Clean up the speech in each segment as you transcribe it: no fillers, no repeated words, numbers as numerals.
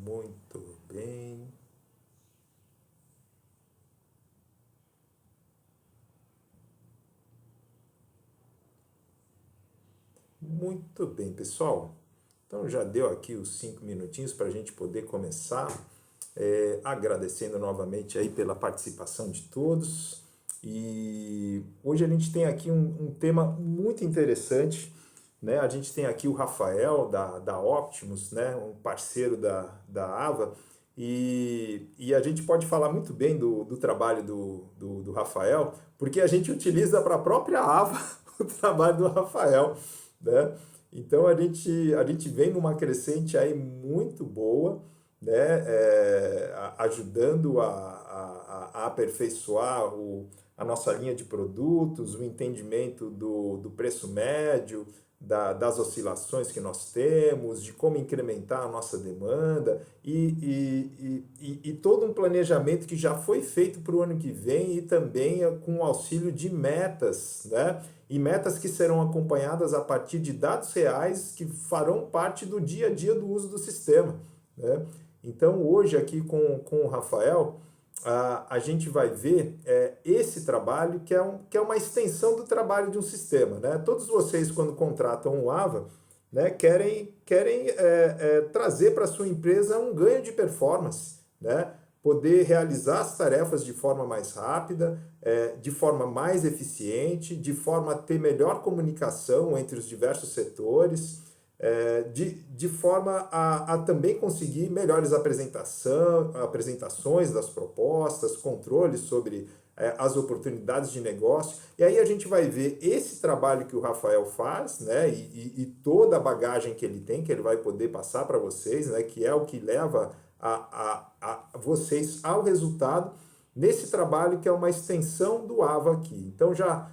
Muito bem. Muito bem, pessoal. Então já deu aqui os 5 minutinhos para a gente poder começar. Agradecendo novamente aí pela participação de todos. E hoje a gente tem aqui um tema muito interessante, né? A gente tem aqui o Rafael da Optimus, né? Um parceiro da AVA, e a gente pode falar muito bem do trabalho do Rafael, porque a gente utiliza para a própria AVA o trabalho do Rafael, né? Então a gente vem numa crescente aí muito boa, né? Ajudando a aperfeiçoar a nossa linha de produtos, o entendimento do preço médio, das oscilações que nós temos, de como incrementar a nossa demanda e todo um planejamento que já foi feito para o ano que vem e também com o auxílio de metas, né? E metas que serão acompanhadas a partir de dados reais que farão parte do dia a dia do uso do sistema, né? Então, hoje, aqui com o Rafael, a gente vai ver esse trabalho que é uma extensão do trabalho de um sistema, né? Todos vocês, quando contratam um AVA, né, querem trazer para a sua empresa um ganho de performance, né? Poder realizar as tarefas de forma mais rápida, de forma mais eficiente, de forma a ter melhor comunicação entre os diversos setores, de forma a também conseguir melhores apresentações das propostas, controles sobre as oportunidades de negócio. E aí a gente vai ver esse trabalho que o Rafael faz, né, e toda a bagagem que ele tem, que ele vai poder passar para vocês, né, que é o que leva a vocês ao resultado nesse trabalho que é uma extensão do AVA aqui. Então já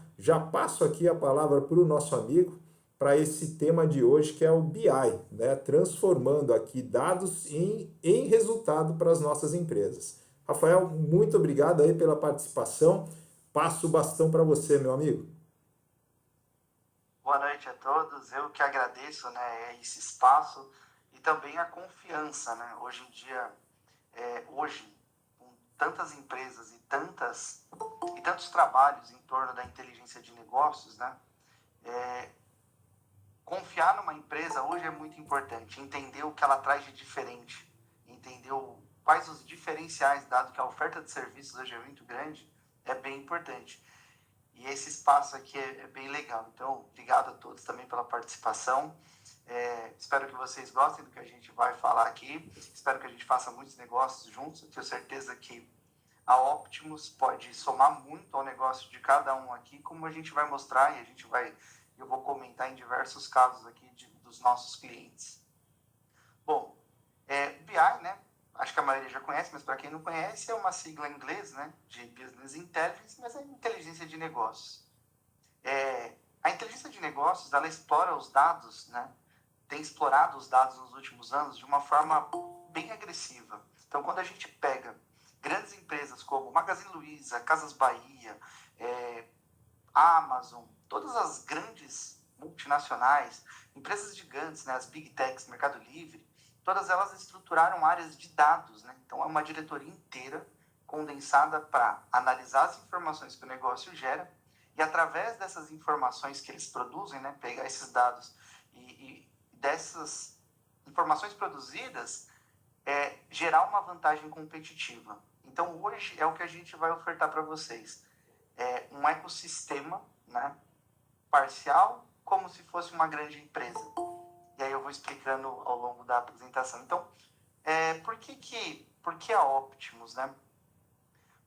passo aqui a palavra para o nosso amigo, para esse tema de hoje, que é o BI, né? Transformando aqui dados em resultado para as nossas empresas. Rafael, muito obrigado aí pela participação. Passo o bastão para você, meu amigo. Boa noite a todos. Eu que agradeço, né, esse espaço e também a confiança, né? Hoje em dia, hoje, com tantas empresas e tantos trabalhos em torno da inteligência de negócios, né? Confiar numa empresa hoje é muito importante. Entender o que ela traz de diferente, entender quais os diferenciais, dado que a oferta de serviços hoje é muito grande, é bem importante. E esse espaço aqui é bem legal. Então, obrigado a todos também pela participação. Espero que vocês gostem do que a gente vai falar aqui. Espero que a gente faça muitos negócios juntos. Eu tenho certeza que a Optimus pode somar muito ao negócio de cada um aqui, como a gente vai mostrar e eu vou comentar em diversos casos aqui dos nossos clientes. Bom, BI, né? Acho que a maioria já conhece, mas para quem não conhece, é uma sigla em inglês, né, de Business Intelligence, mas é inteligência de negócios. A inteligência de negócios, ela explora os dados, né, tem explorado os dados nos últimos anos de uma forma bem agressiva. Então, quando a gente pega grandes empresas como Magazine Luiza, Casas Bahia, Amazon, todas as grandes multinacionais, empresas gigantes, né, as Big Techs, Mercado Livre, todas elas estruturaram áreas de dados, né? Então, é uma diretoria inteira condensada para analisar as informações que o negócio gera e, através dessas informações que eles produzem, né, pegar esses dados e dessas informações produzidas, gerar uma vantagem competitiva. Então, hoje é o que a gente vai ofertar para vocês. Um ecossistema, né, parcial, como se fosse uma grande empresa. E aí eu vou explicando ao longo da apresentação. Então, por que a Optimus, né?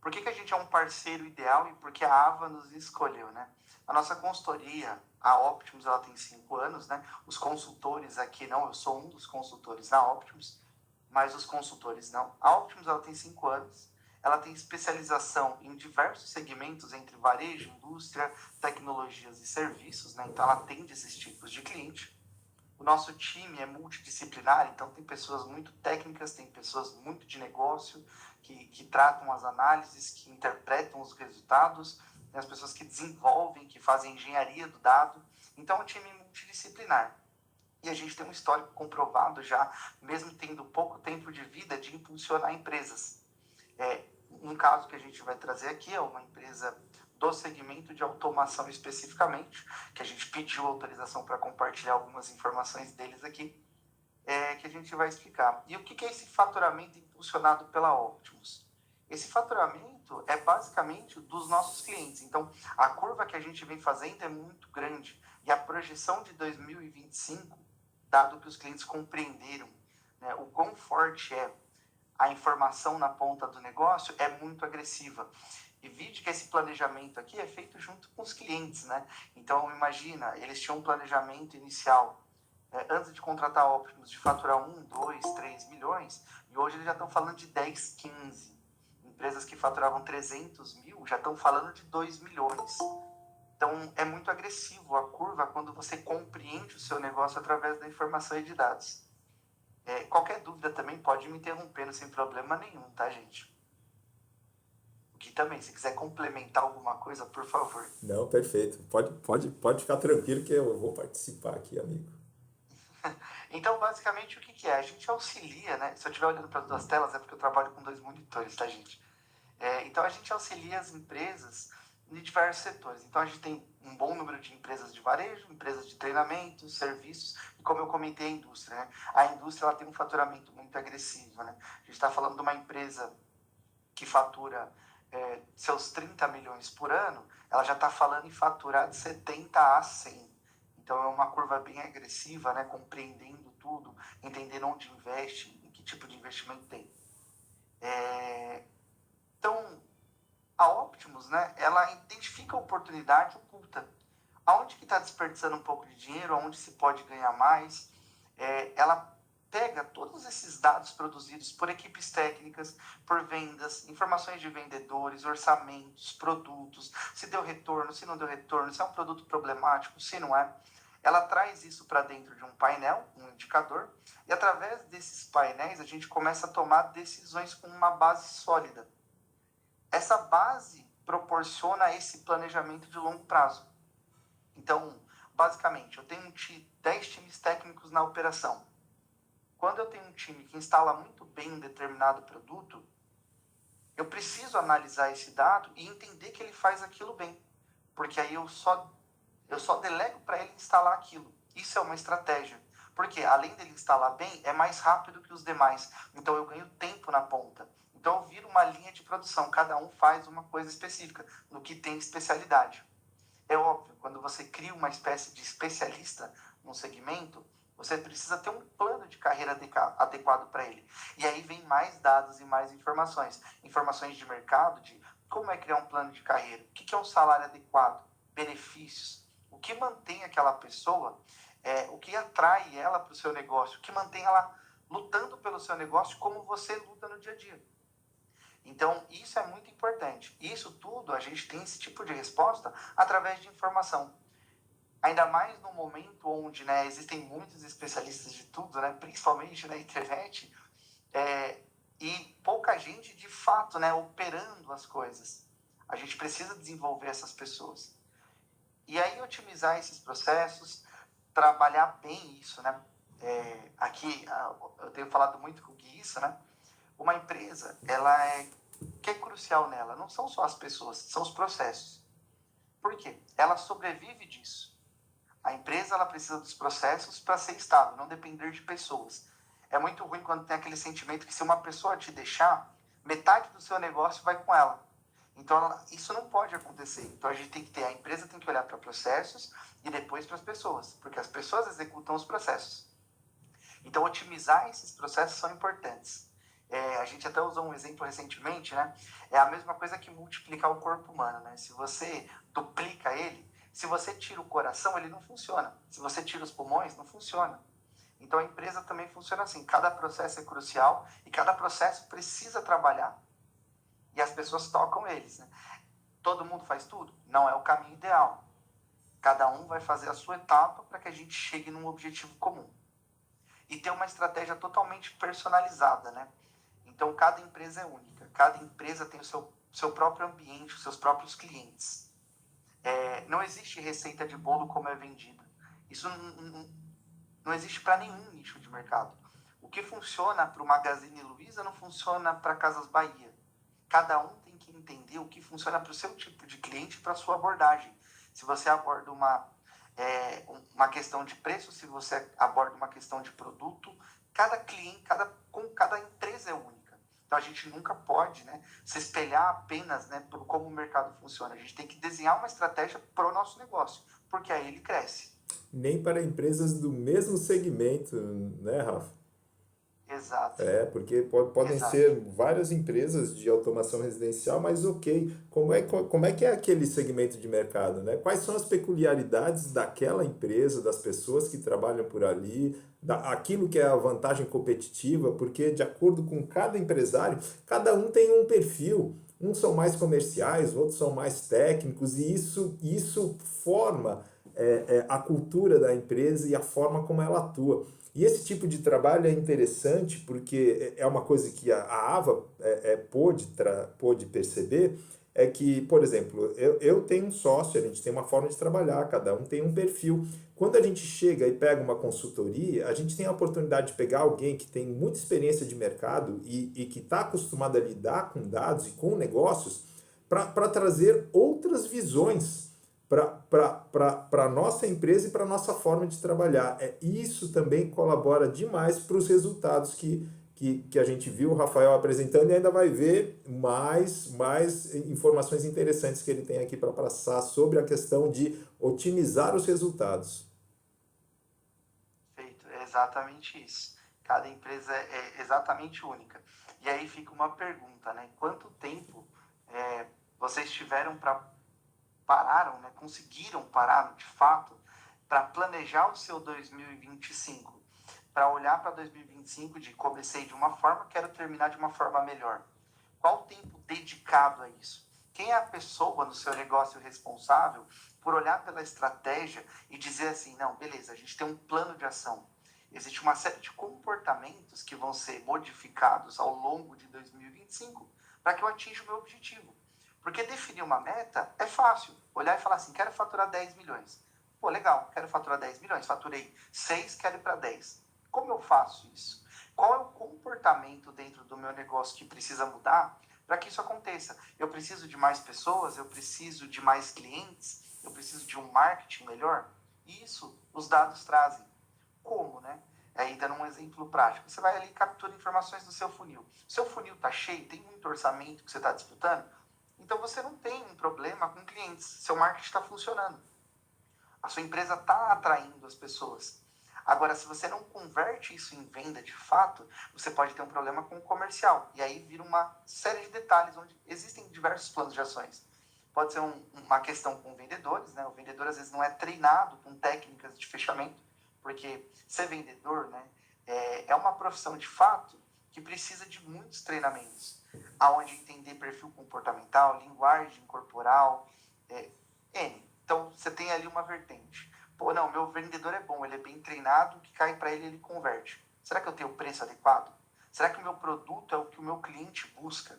Por que a gente é um parceiro ideal e por que a AVA nos escolheu, né? A nossa consultoria, a Optimus, ela tem 5 anos, né? Os consultores aqui não, eu sou um dos consultores da Optimus, mas os consultores não. A Optimus, ela tem 5 anos, ela tem especialização em diversos segmentos entre varejo, indústria, tecnologias e serviços, né? Então ela atende esses tipos de cliente. O nosso time é multidisciplinar, então tem pessoas muito técnicas, tem pessoas muito de negócio, que tratam as análises, que interpretam os resultados, tem as pessoas que desenvolvem, que fazem engenharia do dado. Então é um time multidisciplinar. E a gente tem um histórico comprovado já, mesmo tendo pouco tempo de vida, de impulsionar empresas. Um caso que a gente vai trazer aqui é uma empresa do segmento de automação especificamente, que a gente pediu autorização para compartilhar algumas informações deles aqui, que a gente vai explicar. E o que é esse faturamento impulsionado pela Optimus? Esse faturamento é basicamente dos nossos clientes. Então, a curva que a gente vem fazendo é muito grande. E a projeção de 2025, dado que os clientes compreenderam, né, o quão forte é a informação na ponta do negócio, é muito agressiva. E vide que esse planejamento aqui é feito junto com os clientes, né? Então, imagina, eles tinham um planejamento inicial, antes de contratar a Optimus, de faturar 1, 2, 3 milhões, e hoje eles já estão falando de 10, 15. Empresas que faturavam 300 mil já estão falando de 2 milhões. Então, é muito agressivo a curva quando você compreende o seu negócio através da informação e de dados. Qualquer dúvida também pode me interrompendo sem problema nenhum, tá, gente? Que também, se quiser complementar alguma coisa, por favor. Não, perfeito. Pode ficar tranquilo que eu vou participar aqui, amigo. Então, basicamente, o que é? A gente auxilia, né? Se eu estiver olhando para as duas telas, é porque eu trabalho com 2 monitores, tá, gente? Então, a gente auxilia as empresas em diversos setores. Então, a gente tem um bom número de empresas de varejo, empresas de treinamento, serviços, e como eu comentei, a indústria, né? A indústria, ela tem um faturamento muito agressivo, né? A gente está falando de uma empresa que fatura seus 30 milhões por ano, ela já está falando em faturar de 70 a 100. Então, é uma curva bem agressiva, né? Compreendendo tudo, entendendo onde investe, em que tipo de investimento tem. Então, a Optimus, né, ela identifica a oportunidade oculta. Aonde que está desperdiçando um pouco de dinheiro, aonde se pode ganhar mais. Ela pega todos esses dados produzidos por equipes técnicas, por vendas, informações de vendedores, orçamentos, produtos, se deu retorno, se não deu retorno, se é um produto problemático, se não é. Ela traz isso para dentro de um painel, um indicador, e através desses painéis a gente começa a tomar decisões com uma base sólida. Essa base proporciona esse planejamento de longo prazo. Então, basicamente, eu tenho 10 times técnicos na operação. Quando eu tenho um time que instala muito bem um determinado produto, eu preciso analisar esse dado e entender que ele faz aquilo bem. Porque aí eu só delego para ele instalar aquilo. Isso é uma estratégia. Porque além dele instalar bem, é mais rápido que os demais. Então eu ganho tempo na ponta. Então eu viro uma linha de produção. Cada um faz uma coisa específica, no que tem especialidade. É óbvio, quando você cria uma espécie de especialista num segmento, você precisa ter um plano de carreira adequado para ele. E aí vem mais dados e mais informações. Informações de mercado, de como é criar um plano de carreira, o que é um salário adequado, benefícios, o que mantém aquela pessoa, o que atrai ela para o seu negócio, o que mantém ela lutando pelo seu negócio como você luta no dia a dia. Então, isso é muito importante. Isso tudo, a gente tem esse tipo de resposta através de informação. Ainda mais no momento onde, né, existem muitos especialistas de tudo, né, principalmente na internet, e pouca gente, de fato, né, operando as coisas. A gente precisa desenvolver essas pessoas. E aí, otimizar esses processos, trabalhar bem isso, né? Aqui, eu tenho falado muito com o Gui isso, né? Uma empresa, o que é crucial nela não são só as pessoas, são os processos. Por quê? Ela sobrevive disso. A empresa, ela precisa dos processos para ser estável, não depender de pessoas. É muito ruim quando tem aquele sentimento que se uma pessoa te deixar, metade do seu negócio vai com ela. Então, isso não pode acontecer. Então, a empresa tem que olhar para processos e depois para as pessoas, porque as pessoas executam os processos. Então, otimizar esses processos são importantes. A gente até usou um exemplo recentemente, né? É a mesma coisa que multiplicar o corpo humano, né? Se você duplica ele, se você tira o coração, ele não funciona. Se você tira os pulmões, não funciona. Então, a empresa também funciona assim. Cada processo é crucial e cada processo precisa trabalhar. E as pessoas tocam eles, né? Todo mundo faz tudo? Não é o caminho ideal. Cada um vai fazer a sua etapa para que a gente chegue num objetivo comum. E ter uma estratégia totalmente personalizada, né? Então, cada empresa é única. Cada empresa tem o seu próprio ambiente, os seus próprios clientes. Não existe receita de bolo como é vendida. Isso Não existe para nenhum nicho de mercado. O que funciona para o Magazine Luiza não funciona para Casas Bahia. Cada um tem que entender o que funciona para o seu tipo de cliente e para a sua abordagem. Se você aborda uma questão de preço, se você aborda uma questão de produto, cada cliente, cada empresa é única. Então a gente nunca pode, né, se espelhar apenas, né, por como o mercado funciona. A gente tem que desenhar uma estratégia para o nosso negócio, porque aí ele cresce. Nem para empresas do mesmo segmento, né, Rafa? Exato, Porque podem exato. ser várias empresas de automação residencial, mas ok, como é que é aquele segmento de mercado, né? Quais são as peculiaridades daquela empresa, das pessoas que trabalham por ali, aquilo que é a vantagem competitiva, porque de acordo com cada empresário, cada um tem um perfil. Uns são mais comerciais, outros são mais técnicos, e isso forma a cultura da empresa e a forma como ela atua. E esse tipo de trabalho é interessante porque é uma coisa que a AVA pôde perceber, é que, por exemplo, eu tenho um sócio, a gente tem uma forma de trabalhar, cada um tem um perfil. Quando a gente chega e pega uma consultoria, a gente tem a oportunidade de pegar alguém que tem muita experiência de mercado e que está acostumado a lidar com dados e com negócios para trazer outras visões para a nossa empresa e para a nossa forma de trabalhar. Isso também colabora demais para os resultados que a gente viu o Rafael apresentando e ainda vai ver mais informações interessantes que ele tem aqui para passar sobre a questão de otimizar os resultados. Feito, é exatamente isso. Cada empresa é exatamente única. E aí fica uma pergunta, né? Quanto tempo vocês tiveram para pararam, né? Conseguiram parar de fato para planejar o seu 2025, para olhar para 2025 de comecei de uma forma, quero terminar de uma forma melhor. Qual o tempo dedicado a isso? Quem é a pessoa no seu negócio responsável por olhar pela estratégia e dizer assim, não, beleza, a gente tem um plano de ação. Existe uma série de comportamentos que vão ser modificados ao longo de 2025 para que eu atinja o meu objetivo. Porque definir uma meta é fácil. Olhar e falar assim, quero faturar 10 milhões. Pô, legal, quero faturar 10 milhões. Faturei 6, quero ir para 10. Como eu faço isso? Qual é o comportamento dentro do meu negócio que precisa mudar para que isso aconteça? Eu preciso de mais pessoas, eu preciso de mais clientes, eu preciso de um marketing melhor? Isso os dados trazem. Como, né? Aí, dando um exemplo prático, você vai ali e captura informações do seu funil. Seu funil está cheio, tem muito orçamento que você está disputando, então você não tem um problema com clientes, seu marketing está funcionando. A sua empresa está atraindo as pessoas. Agora, se você não converte isso em venda de fato, você pode ter um problema com o comercial. E aí vira uma série de detalhes onde existem diversos planos de ações. Pode ser uma questão com vendedores, né? O vendedor às vezes não é treinado com técnicas de fechamento, porque ser vendedor, né, é uma profissão de fato que precisa de muitos treinamentos, aonde entender perfil comportamental, linguagem corporal, N. Então, você tem ali uma vertente. Pô, não, meu vendedor é bom, ele é bem treinado, o que cai para ele, ele converte. Será que eu tenho o preço adequado? Será que o meu produto é o que o meu cliente busca?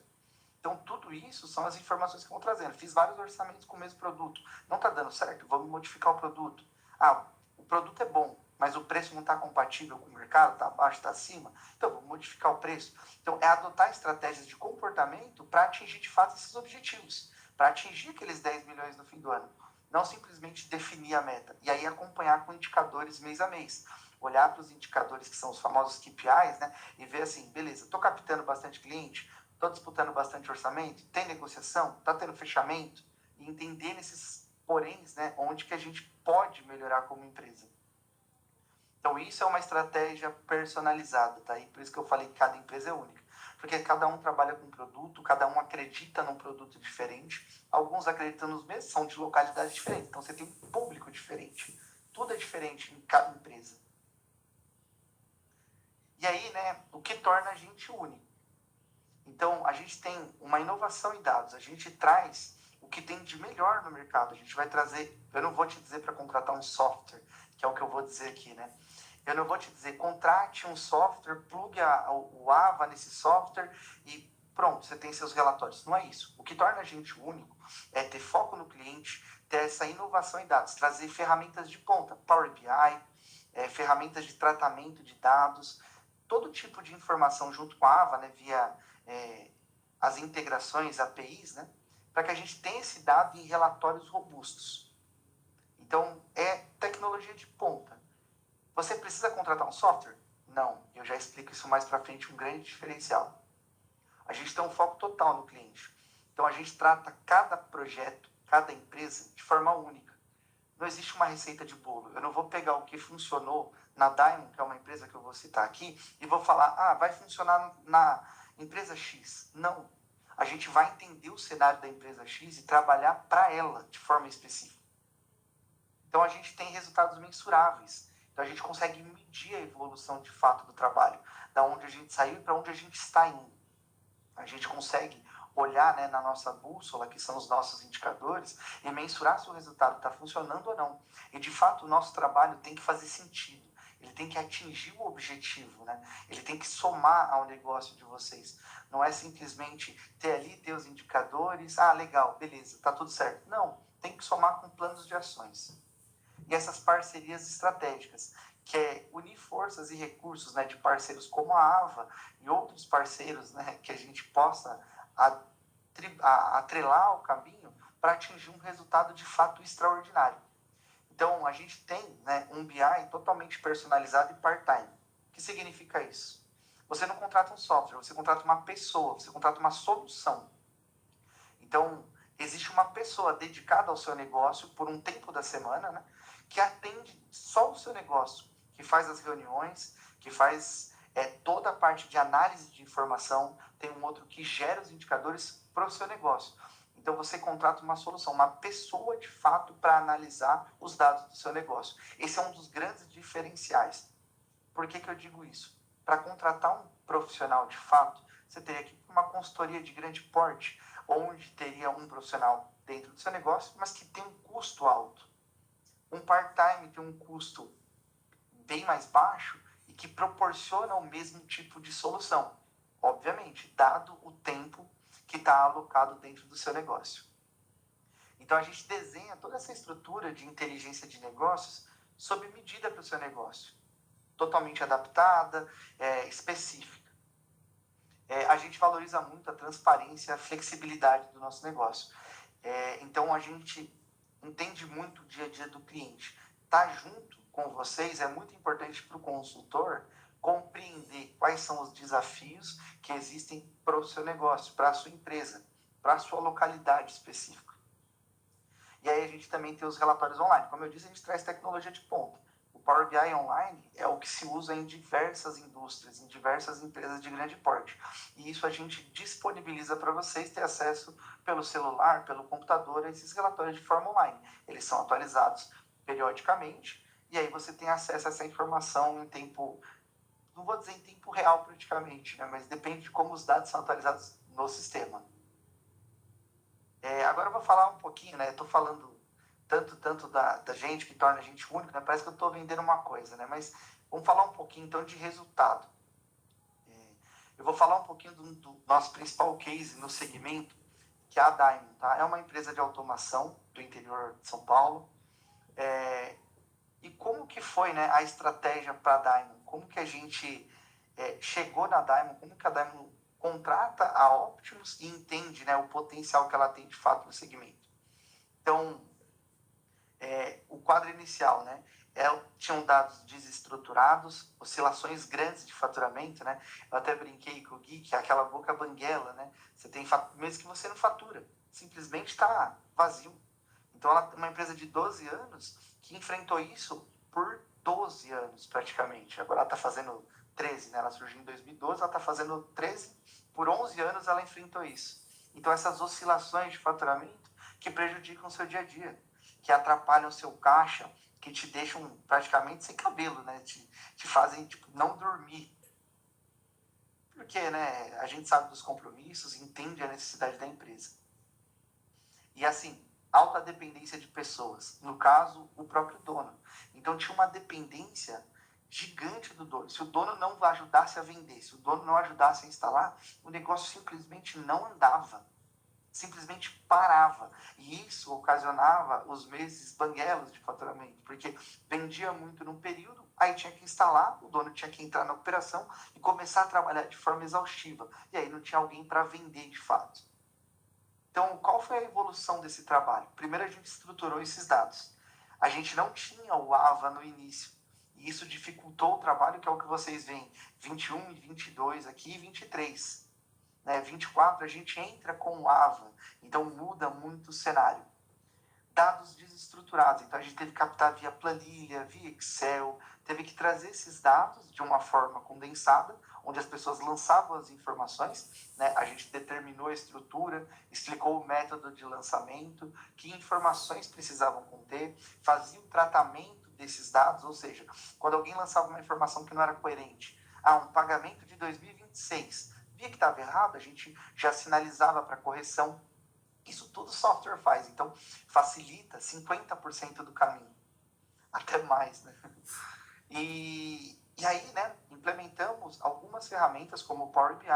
Então, tudo isso são as informações que vão trazendo. Fiz vários orçamentos com o mesmo produto. Não está dando certo? Vamos modificar o produto. Ah, o produto é bom, mas o preço não está compatível com o mercado, está abaixo, está acima. Então, vamos modificar o preço. Então, é adotar estratégias de comportamento para atingir de fato esses objetivos, para atingir aqueles 10 milhões no fim do ano. Não simplesmente definir a meta. E aí acompanhar com indicadores mês a mês. Olhar para os indicadores que são os famosos KPIs, né? E ver assim, beleza, estou captando bastante cliente, estou disputando bastante orçamento, tem negociação, está tendo fechamento, e entender nesses poréns, né, onde que a gente pode melhorar como empresa. Então isso é uma estratégia personalizada, tá? E por isso que eu falei que cada empresa é única. Porque cada um trabalha com um produto, cada um acredita num produto diferente, alguns acreditam nos mesmos, são de localidades diferentes, então você tem um público diferente. Tudo é diferente em cada empresa. E aí, né, o que torna a gente único? Então, a gente tem uma inovação em dados, a gente traz o que tem de melhor no mercado. A gente vai trazer, eu não vou te dizer para contratar um software, que é o que eu vou dizer aqui, né? Eu não vou te dizer, contrate um software, plugue o AVA nesse software e pronto, você tem seus relatórios. Não é isso. O que torna a gente único é ter foco no cliente, ter essa inovação em dados, trazer ferramentas de ponta, Power BI, ferramentas de tratamento de dados, todo tipo de informação junto com a AVA, né, via as integrações, APIs, né, para que a gente tenha esse dado em relatórios robustos. Então, é tecnologia de ponta. Você precisa contratar um software? Não, eu já explico isso mais para frente, um grande diferencial. A gente tem um foco total no cliente. Então, a gente trata cada projeto, cada empresa, de forma única. Não existe uma receita de bolo. Eu não vou pegar o que funcionou na Diamond, que é uma empresa que eu vou citar aqui, e vou falar, vai funcionar na empresa X. Não. A gente vai entender o cenário da empresa X e trabalhar para ela de forma específica. Então, a gente tem resultados mensuráveis. Então, a gente consegue medir a evolução de fato do trabalho, da onde a gente saiu e para onde a gente está indo. A gente consegue olhar, né, na nossa bússola, que são os nossos indicadores, e mensurar se o resultado está funcionando ou não. E, de fato, o nosso trabalho tem que fazer sentido. Ele tem que atingir o objetivo, né? Ele tem que somar ao negócio de vocês. Não é simplesmente ter os indicadores, legal, beleza, está tudo certo. Não, tem que somar com planos de ações. E essas parcerias estratégicas, que é unir forças e recursos, né, de parceiros como a AVA e outros parceiros, né, que a gente possa atrelar ao caminho para atingir um resultado de fato extraordinário. Então, a gente tem, né, um BI totalmente personalizado e part-time. O que significa isso? Você não contrata um software, você contrata uma pessoa, você contrata uma solução. Então, existe uma pessoa dedicada ao seu negócio por um tempo da semana, né, que atende só o seu negócio, que faz as reuniões, que faz toda a parte de análise de informação, tem um outro que gera os indicadores para o seu negócio. Então, você contrata uma solução, uma pessoa de fato para analisar os dados do seu negócio. Esse é um dos grandes diferenciais. Por que eu digo isso? Para contratar um profissional de fato, você teria que ir para uma consultoria de grande porte, onde teria um profissional dentro do seu negócio, mas que tem um custo alto. Um part-time tem um custo bem mais baixo e que proporciona o mesmo tipo de solução. Obviamente, dado o tempo que está alocado dentro do seu negócio. Então, a gente desenha toda essa estrutura de inteligência de negócios sob medida para o seu negócio. Totalmente adaptada, específica. A gente valoriza muito a transparência e a flexibilidade do nosso negócio. Então, a gente entende muito o dia a dia do cliente. Estar junto com vocês é muito importante para o consultor compreender quais são os desafios que existem para o seu negócio, para a sua empresa, para a sua localidade específica. E aí a gente também tem os relatórios online. Como eu disse, a gente traz tecnologia de ponta. O Power BI Online é o que se usa em diversas indústrias, em diversas empresas de grande porte. E isso a gente disponibiliza para vocês ter acesso pelo celular, pelo computador, a esses relatórios de forma online. Eles são atualizados periodicamente e aí você tem acesso a essa informação em tempo, não vou dizer em tempo real praticamente, né? Mas depende de como os dados são atualizados no sistema. Agora eu vou falar um pouquinho, né? Eu estou falando tanto da gente, que torna a gente único, né? Parece que eu estou vendendo uma coisa, né? Mas vamos falar um pouquinho, então, de resultado. Eu vou falar um pouquinho do nosso principal case no segmento, que é a Diamond, tá? É uma empresa de automação do interior de São Paulo. E como que foi, né, a estratégia para a Diamond? Como que a gente chegou na Diamond? Como que a Diamond contrata a Optimus e entende, né, o potencial que ela tem de fato no segmento? Então, o quadro inicial, né, tinham dados desestruturados, oscilações grandes de faturamento, né? Eu até brinquei com o Gui, que é aquela boca banguela, né? Você tem mês que você não fatura, simplesmente está vazio. Então, ela é uma empresa de 12 anos que enfrentou isso por 12 anos, praticamente. Agora ela está fazendo 13, né? Ela surgiu em 2012, ela está fazendo 13. Por 11 anos ela enfrentou isso. Então, essas oscilações de faturamento que prejudicam o seu dia a dia, que atrapalham o seu caixa, que te deixam praticamente sem cabelo, né? Te fazem não dormir. Porque, né, a gente sabe dos compromissos, entende a necessidade da empresa. E assim, alta dependência de pessoas, no caso, o próprio dono. Então tinha uma dependência gigante do dono. Se o dono não ajudasse a vender, se o dono não ajudasse a instalar, o negócio simplesmente não andava. simplesmente parava. E isso ocasionava os meses banguelos de faturamento, porque vendia muito num período, aí tinha que instalar, o dono tinha que entrar na operação e começar a trabalhar de forma exaustiva. E aí não tinha alguém para vender de fato. Então, qual foi a evolução desse trabalho? Primeiro, a gente estruturou esses dados. A gente não tinha o AVA no início. E isso dificultou o trabalho, que é o que vocês veem, 21 e 22 aqui e 23. 24 a gente entra com o AVA, então muda muito o cenário. Dados desestruturados, então a gente teve que captar via planilha, via Excel, teve que trazer esses dados de uma forma condensada, onde as pessoas lançavam as informações, né? A gente determinou a estrutura, explicou o método de lançamento, que informações precisavam conter, fazia o tratamento desses dados, ou seja, quando alguém lançava uma informação que não era coerente, um pagamento de 2026, via que estava errado, a gente já sinalizava para correção. Isso tudo o software faz, então facilita 50% do caminho, até mais, né? E aí, né, implementamos algumas ferramentas como o Power BI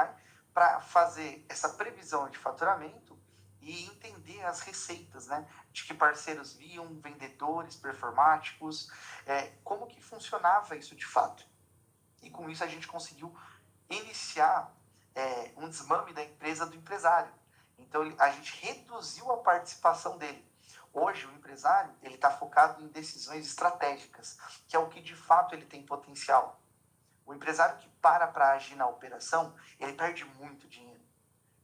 para fazer essa previsão de faturamento e entender as receitas, né? De que parceiros viam, vendedores performáticos, como que funcionava isso de fato. E com isso a gente conseguiu iniciar um desmame da empresa do empresário. Então a gente reduziu a participação dele. Hoje o empresário ele está focado em decisões estratégicas, que é o que de fato ele tem potencial. O empresário que para agir na operação, ele perde muito dinheiro.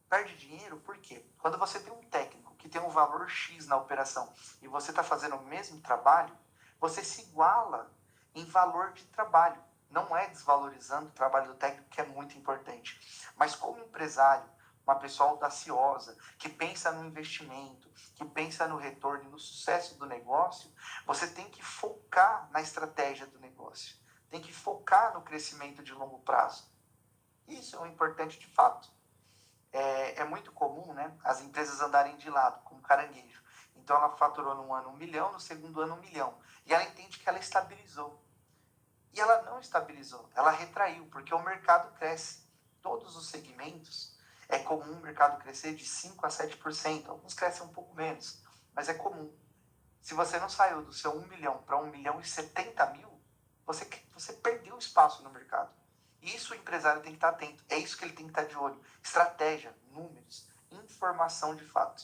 Perde dinheiro por quê? Quando você tem um técnico que tem um valor X na operação e você está fazendo o mesmo trabalho, você se iguala em valor de trabalho. Não é desvalorizando o trabalho do técnico, que é muito importante. Mas como empresário, uma pessoa audaciosa, que pensa no investimento, que pensa no retorno e no sucesso do negócio, você tem que focar na estratégia do negócio. Tem que focar no crescimento de longo prazo. Isso é o importante de fato. É muito comum, né, as empresas andarem de lado, como caranguejo. Então ela faturou num ano 1 milhão, no segundo ano 1 milhão. E ela entende que ela estabilizou. E ela não estabilizou, ela retraiu, porque o mercado cresce. Todos os segmentos, é comum o mercado crescer de 5% a 7%. Alguns crescem um pouco menos, mas é comum. Se você não saiu do seu 1 milhão para 1 milhão e 70 mil, você perdeu espaço no mercado. Isso o empresário tem que estar atento. É isso que ele tem que estar de olho. Estratégia, números, informação de fato.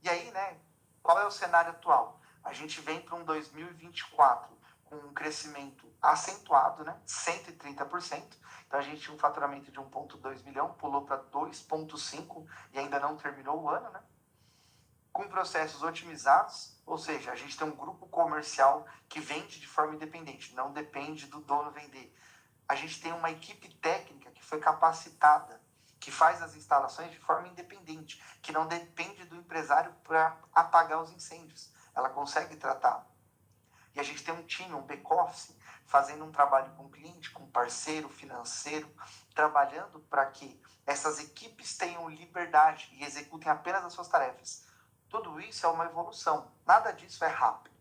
E aí, né, qual é o cenário atual? A gente vem para um 2024 com um crescimento acentuado, né, 130%. Então a gente tinha um faturamento de 1,2 milhão, pulou para 2,5 e ainda não terminou o ano, né? Com processos otimizados, ou seja, a gente tem um grupo comercial que vende de forma independente, não depende do dono vender. A gente tem uma equipe técnica que foi capacitada, que faz as instalações de forma independente, que não depende do empresário para apagar os incêndios. Ela consegue tratar. E a gente tem um time, um back-office, fazendo um trabalho com o cliente, com parceiro financeiro, trabalhando para que essas equipes tenham liberdade e executem apenas as suas tarefas. Tudo isso é uma evolução. Nada disso é rápido.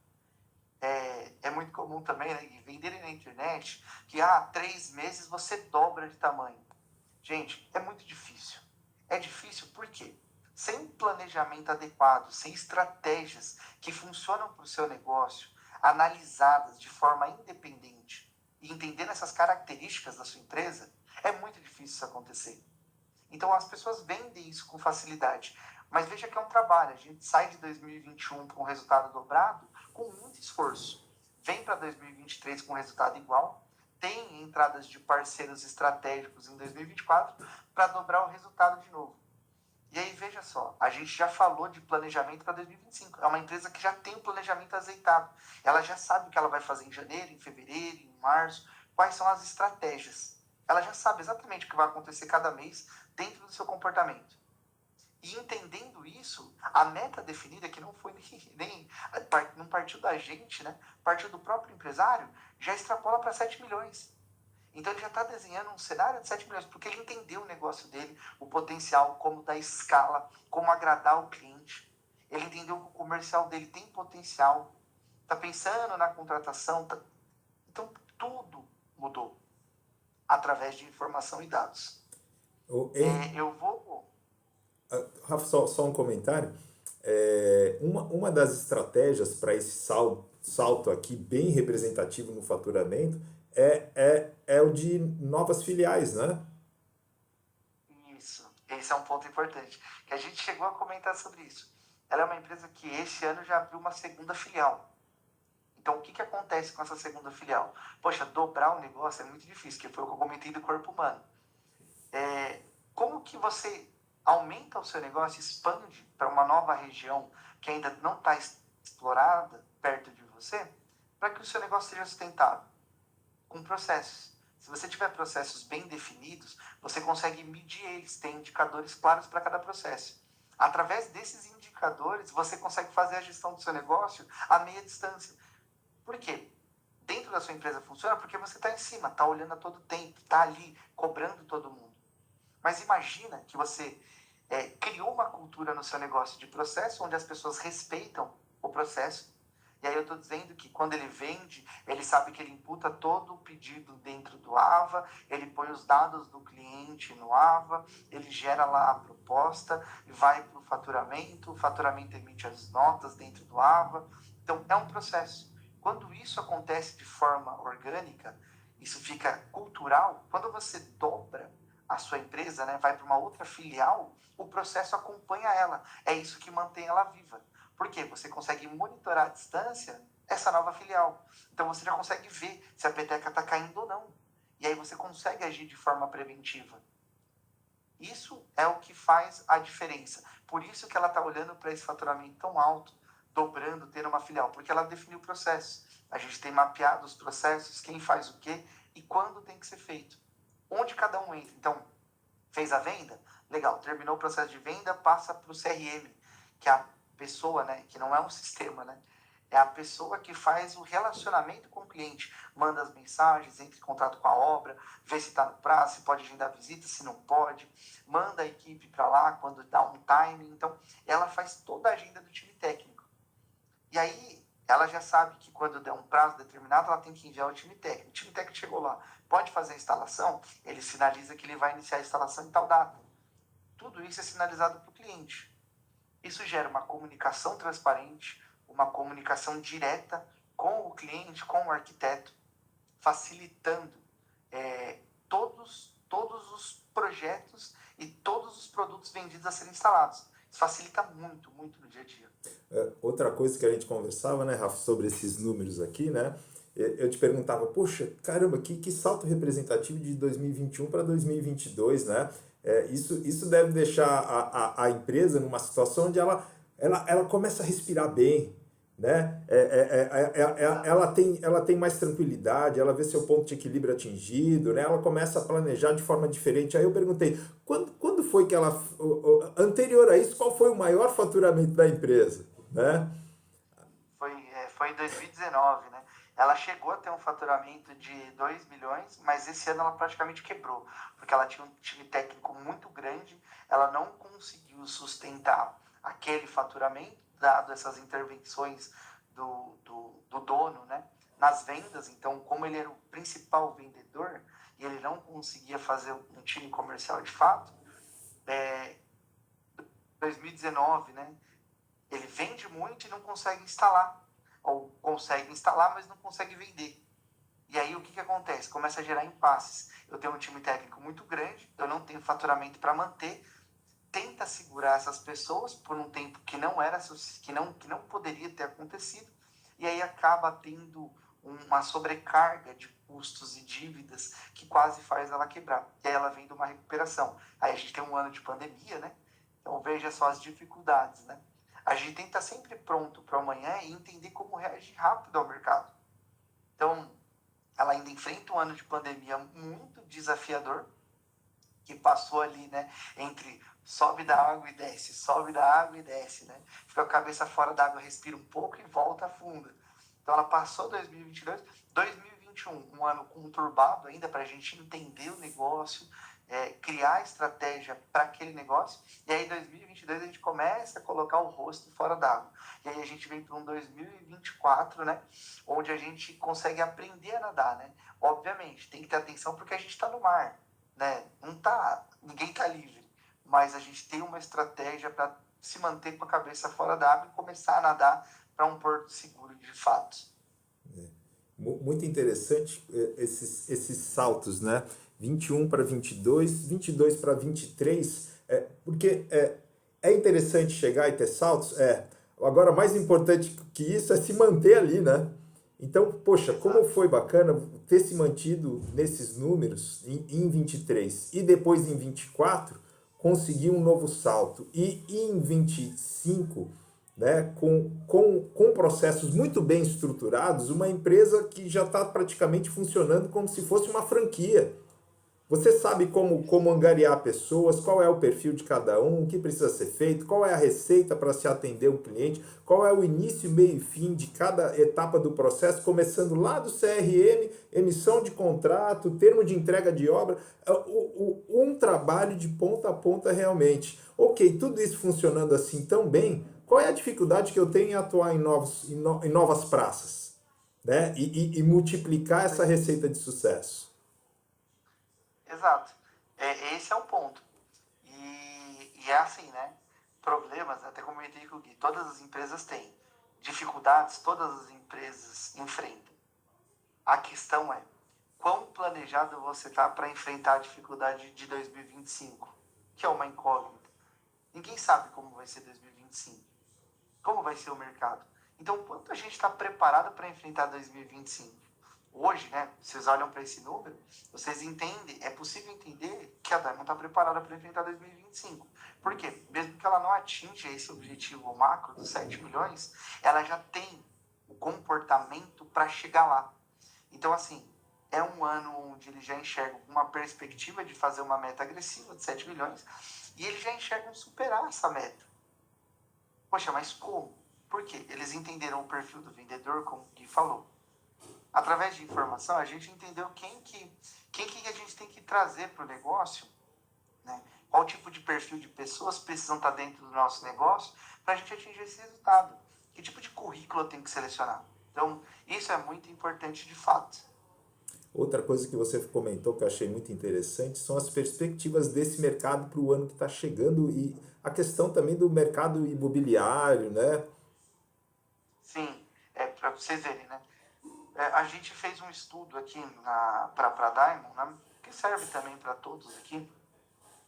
É muito comum também, né, venderem na internet que 3 meses você dobra de tamanho. Gente, é muito difícil. É difícil por quê? Sem um planejamento adequado, sem estratégias que funcionam para o seu negócio, analisadas de forma independente e entendendo essas características da sua empresa, é muito difícil isso acontecer. Então as pessoas vendem isso com facilidade. Mas veja que é um trabalho. A gente sai de 2021 com um resultado dobrado com muito esforço. Vem para 2023 com um resultado igual. Tem entradas de parceiros estratégicos em 2024 para dobrar o resultado de novo. E aí, veja só, a gente já falou de planejamento para 2025. É uma empresa que já tem o planejamento azeitado. Ela já sabe o que ela vai fazer em janeiro, em fevereiro, em março, quais são as estratégias. Ela já sabe exatamente o que vai acontecer cada mês dentro do seu comportamento. E entendendo isso, a meta definida, que não foi nem não partiu da gente, né? Partiu do próprio empresário, já extrapola para 7 milhões. Então ele já está desenhando um cenário de 7 milhões, porque ele entendeu o negócio dele, o potencial, como dar escala, como agradar o cliente. Ele entendeu que o comercial dele tem potencial, está pensando na contratação. Então tudo mudou através de informação e dados. O Henry, Eu vou Rafa, só um comentário. Uma das estratégias para esse salto aqui, bem representativo no faturamento, é o de novas filiais, né? Isso, esse é um ponto importante, que a gente chegou a comentar sobre isso. Ela é uma empresa que esse ano já abriu uma segunda filial. Então, o que acontece com essa segunda filial? Poxa, dobrar o negócio é muito difícil, que foi o que eu comentei do corpo humano. Como que você aumenta o seu negócio, expande para uma nova região que ainda não está explorada perto de você, para que o seu negócio seja sustentável? Com processos. Se você tiver processos bem definidos, você consegue medir eles, tem indicadores claros para cada processo. Através desses indicadores, você consegue fazer a gestão do seu negócio a meia distância. Por quê? Dentro da sua empresa funciona porque você está em cima, está olhando a todo tempo, está ali cobrando todo mundo. Mas imagina que você criou uma cultura no seu negócio de processo onde as pessoas respeitam o processo. E aí eu estou dizendo que quando ele vende, ele sabe que ele imputa todo o pedido dentro do AVA, ele põe os dados do cliente no AVA, ele gera lá a proposta e vai para o faturamento emite as notas dentro do AVA. Então é um processo. Quando isso acontece de forma orgânica, isso fica cultural, quando você dobra a sua empresa, né, vai para uma outra filial, o processo acompanha ela. É isso que mantém ela viva. Por quê? Você consegue monitorar à distância essa nova filial. Então você já consegue ver se a peteca está caindo ou não. E aí você consegue agir de forma preventiva. Isso é o que faz a diferença. Por isso que ela está olhando para esse faturamento tão alto, dobrando, ter uma filial, porque ela definiu o processo. A gente tem mapeado os processos, quem faz o quê e quando tem que ser feito. Onde cada um entra. Então, fez a venda? Legal, terminou o processo de venda, passa para o CRM, que é a pessoa, né, que não é um sistema, né, é a pessoa que faz o relacionamento com o cliente, manda as mensagens, entra em contato com a obra, vê se está no prazo, se pode agendar visita, se não pode, manda a equipe para lá quando dá um timing. Então, ela faz toda a agenda do time técnico. E aí, ela já sabe que quando der um prazo determinado, ela tem que enviar o time técnico. O time técnico chegou lá, pode fazer a instalação? Ele sinaliza que ele vai iniciar a instalação em tal data. Tudo isso é sinalizado para o cliente. Isso gera uma comunicação transparente, uma comunicação direta com o cliente, com o arquiteto, facilitando todos os projetos e todos os produtos vendidos a serem instalados. Isso facilita muito, muito no dia a dia. Outra coisa que a gente conversava, né, Rafa, sobre esses números aqui, né? Eu te perguntava, poxa, caramba, que salto representativo de 2021 para 2022, né? Isso deve deixar a empresa numa situação onde ela começa a respirar bem, né? Ela tem mais tranquilidade, ela vê seu ponto de equilíbrio atingido, né? Ela começa a planejar de forma diferente. Aí eu perguntei, quando foi que ela, anterior a isso, qual foi o maior faturamento da empresa, né? Foi em 2019, né? Ela chegou a ter um faturamento de 2 milhões, mas esse ano ela praticamente quebrou, porque ela tinha um time técnico muito grande, ela não conseguiu sustentar aquele faturamento, dado essas intervenções do dono, né, nas vendas. Então, como ele era o principal vendedor e ele não conseguia fazer um time comercial de fato, 2019, né, ele vende muito e não consegue instalar. Ou consegue instalar, mas não consegue vender. E aí o que acontece? Começa a gerar impasses. Eu tenho um time técnico muito grande, eu não tenho faturamento para manter, tenta segurar essas pessoas por um tempo que não poderia ter acontecido, e aí acaba tendo uma sobrecarga de custos e dívidas que quase faz ela quebrar. E aí ela vem de uma recuperação. Aí a gente tem um ano de pandemia, né? Então veja só as dificuldades, né? A gente tem que estar sempre pronto para amanhã e entender como reagir rápido ao mercado. Então, ela ainda enfrenta um ano de pandemia muito desafiador, que passou ali, né, entre sobe da água e desce, sobe da água e desce, né? Fica a cabeça fora da água, respira um pouco e volta afunda. Então, ela passou 2022, 2021, um ano conturbado ainda para a gente entender o negócio, criar estratégia para aquele negócio, e aí em 2022 a gente começa a colocar o rosto fora d'água. E aí a gente vem para um 2024, né, onde a gente consegue aprender a nadar, né? Obviamente, tem que ter atenção porque a gente está no mar, né? Ninguém está livre, mas a gente tem uma estratégia para se manter com a cabeça fora da água e começar a nadar para um porto seguro de fato. Muito interessante esses saltos, né? 21 para 22, 22 para 23, porque é interessante chegar e ter saltos, agora mais importante que isso é se manter ali, né? Então, poxa, como foi bacana ter se mantido nesses números em 23 e depois em 24 conseguir um novo salto e em 25, né, com processos muito bem estruturados, uma empresa que já está praticamente funcionando como se fosse uma franquia. Você sabe como angariar pessoas, qual é o perfil de cada um, o que precisa ser feito, qual é a receita para se atender um cliente, qual é o início, meio e fim de cada etapa do processo, começando lá do CRM, emissão de contrato, termo de entrega de obra, um trabalho de ponta a ponta realmente. Ok, tudo isso funcionando assim tão bem, qual é a dificuldade que eu tenho em atuar em novas praças, né? E multiplicar essa receita de sucesso? Exato. Esse é o ponto. E é assim, né? Problemas, até comentei com o Gui, todas as empresas têm. Dificuldades, todas as empresas enfrentam. A questão é, quão planejado você está para enfrentar a dificuldade de 2025, que é uma incógnita. Ninguém sabe como vai ser 2025, como vai ser o mercado. Então, quanto a gente está preparado para enfrentar 2025? Hoje, né, vocês olham para esse número, vocês entendem, é possível entender que a Diamond está preparada para enfrentar 2025. Por quê? Mesmo que ela não atinja esse objetivo macro dos 7 milhões, ela já tem o comportamento para chegar lá. Então, assim, é um ano onde ele já enxerga uma perspectiva de fazer uma meta agressiva de 7 milhões e ele já enxerga superar essa meta. Poxa, mas como? Por quê? Eles entenderam o perfil do vendedor, como o Gui falou. Através de informação, a gente entendeu quem que a gente tem que trazer para o negócio, né? Qual tipo de perfil de pessoas precisam estar dentro do nosso negócio para a gente atingir esse resultado. Que tipo de currículo eu tenho que selecionar? Então, isso é muito importante de fato. Outra coisa que você comentou que eu achei muito interessante são as perspectivas desse mercado para o ano que está chegando e a questão também do mercado imobiliário, né? Sim, para vocês verem, né? A gente fez um estudo aqui para a Diamond, né? Que serve também para todos aqui,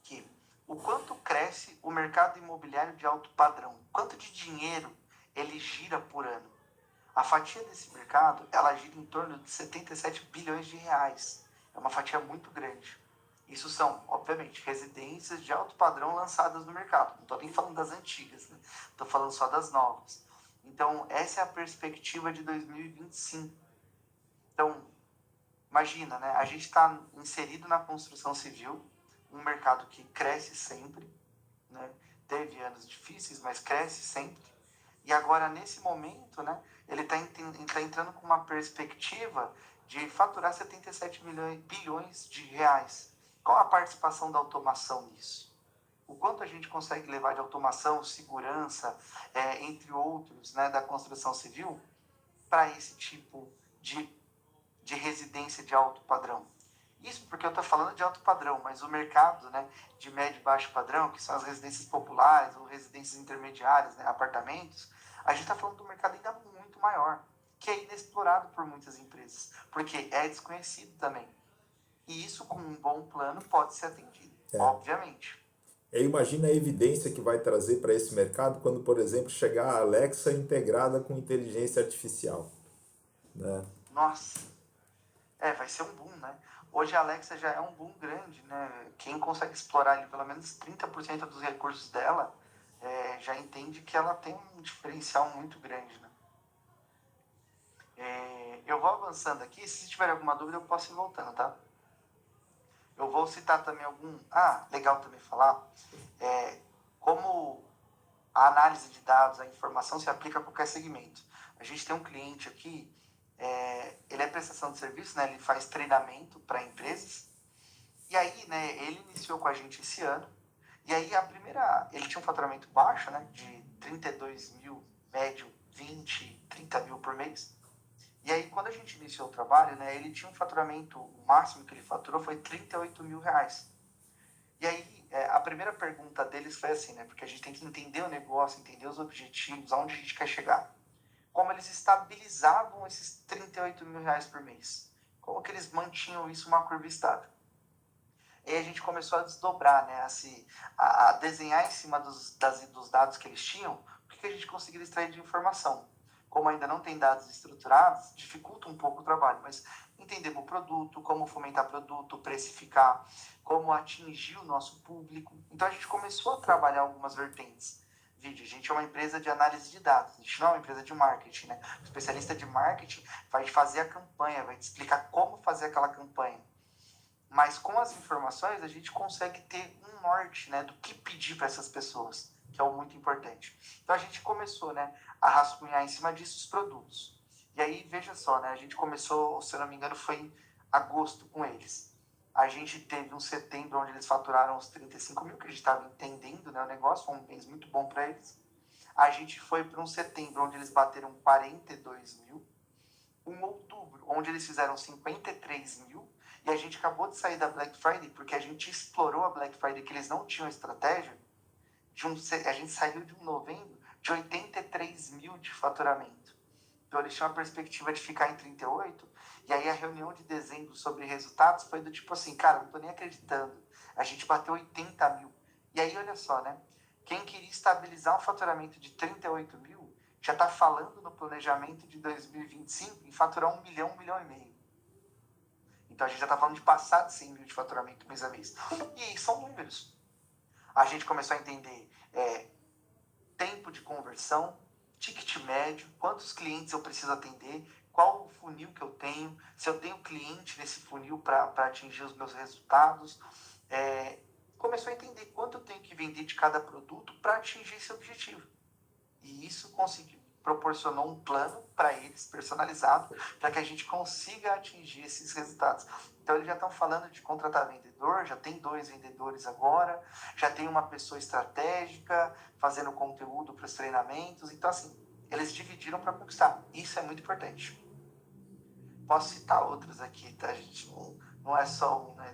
que o quanto cresce o mercado imobiliário de alto padrão, quanto de dinheiro ele gira por ano. A fatia desse mercado, ela gira em torno de 77 bilhões de reais. É uma fatia muito grande. Isso são, obviamente, residências de alto padrão lançadas no mercado. Não estou nem falando das antigas, né? Estou falando só das novas. Então, essa é a perspectiva de 2025. Então, imagina, né? A gente está inserido na construção civil, um mercado que cresce sempre, né? Teve anos difíceis, mas cresce sempre. E agora, nesse momento, né, ele está entrando com uma perspectiva de faturar 77 bilhões de reais. Qual a participação da automação nisso? O quanto a gente consegue levar de automação, segurança, entre outros, né, da construção civil, para esse tipo de residência de alto padrão? Isso porque eu estou falando de alto padrão, mas o mercado, né, de médio e baixo padrão, que são as residências populares ou residências intermediárias, né, apartamentos, a gente está falando de um mercado ainda muito maior, que é inexplorado por muitas empresas, porque é desconhecido também. E isso, com um bom plano, pode ser atendido, obviamente. Imagina a evidência que vai trazer para esse mercado quando, por exemplo, chegar a Alexa integrada com inteligência artificial, né? Nossa, vai ser um boom, né? Hoje a Alexa já é um boom grande, né? Quem consegue explorar ali, pelo menos 30% dos recursos dela, já entende que ela tem um diferencial muito grande, né? Eu vou avançando aqui, se tiver alguma dúvida eu posso ir voltando, tá? Eu vou citar também algum... legal também falar, como a análise de dados, a informação se aplica a qualquer segmento. A gente tem um cliente aqui, ele é prestação de serviço, né? Ele faz treinamento para empresas. E aí, né, ele iniciou com a gente esse ano. E aí, ele tinha um faturamento baixo, né, de 32 mil, médio 20, 30 mil por mês. E aí, quando a gente iniciou o trabalho, né, ele tinha um faturamento, o máximo que ele faturou foi 38 mil reais. E aí, a primeira pergunta deles foi assim, né? Porque a gente tem que entender o negócio, entender os objetivos, aonde a gente quer chegar. Como eles estabilizavam esses 38 mil reais por mês. Como que eles mantinham isso uma curva estável. E aí a gente começou a desdobrar, né? A desenhar em cima dos dados que eles tinham, o que a gente conseguiria extrair de informação. Como ainda não tem dados estruturados, dificulta um pouco o trabalho, mas entendemos o produto, como fomentar produto, precificar, como atingir o nosso público. Então a gente começou a trabalhar algumas vertentes. Vídeo, a gente é uma empresa de análise de dados, a gente não é uma empresa de marketing, né? O especialista de marketing vai fazer a campanha, vai te explicar como fazer aquela campanha. Mas com as informações a gente consegue ter um norte, né, do que pedir para essas pessoas, que é o muito importante. Então a gente começou, né, a rascunhar em cima disso os produtos. E aí, veja só, né, a gente começou, se eu não me engano, foi em agosto com eles. A gente teve um setembro onde eles faturaram os 35 mil, que a gente estava entendendo, né, o negócio, foi um mês muito bom para eles. A gente foi para um setembro onde eles bateram 42 mil. Um outubro, onde eles fizeram 53 mil. E a gente acabou de sair da Black Friday, porque a gente explorou a Black Friday, que eles não tinham estratégia. A gente saiu de um novembro de 83 mil de faturamento. Então eles tinham a perspectiva de ficar em 38. E aí a reunião de dezembro sobre resultados foi do tipo assim, cara, não tô nem acreditando. A gente bateu 80 mil. E aí, olha só, né? Quem queria estabilizar um faturamento de 38 mil, já está falando no planejamento de 2025 em faturar 1 milhão e meio. Então a gente já está falando de passar de 100 mil de faturamento mês a mês. E são números. A gente começou a entender tempo de conversão, ticket médio, quantos clientes eu preciso atender, qual o funil que eu tenho, se eu tenho cliente nesse funil para atingir os meus resultados. Começou a entender quanto eu tenho que vender de cada produto para atingir esse objetivo. E isso proporcionou um plano para eles, personalizado, para que a gente consiga atingir esses resultados. Então, eles já estão falando de contratar vendedor, já tem 2 vendedores agora, já tem uma pessoa estratégica fazendo conteúdo para os treinamentos. Então, assim, eles dividiram para conquistar. Isso é muito importante. Posso citar outros aqui, tá, gente? Não é só um, né?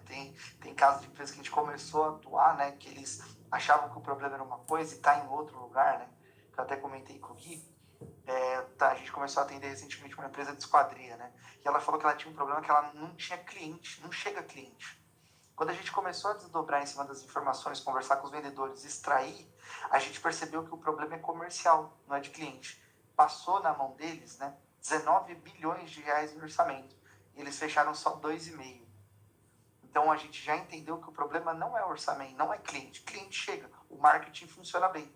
Tem casos de empresas que a gente começou a atuar, né? Que eles achavam que o problema era uma coisa e está em outro lugar, né? Que eu até comentei com o Gui. A gente começou a atender recentemente uma empresa de esquadria, né? E ela falou que ela tinha um problema que ela não tinha cliente, não chega cliente. Quando a gente começou a desdobrar em cima das informações, conversar com os vendedores, extrair, a gente percebeu que o problema é comercial, não é de cliente. Passou na mão deles, né, 19 bilhões de reais em orçamento. E eles fecharam só 2,5. Então a gente já entendeu que o problema não é orçamento, não é cliente. Cliente chega, o marketing funciona bem.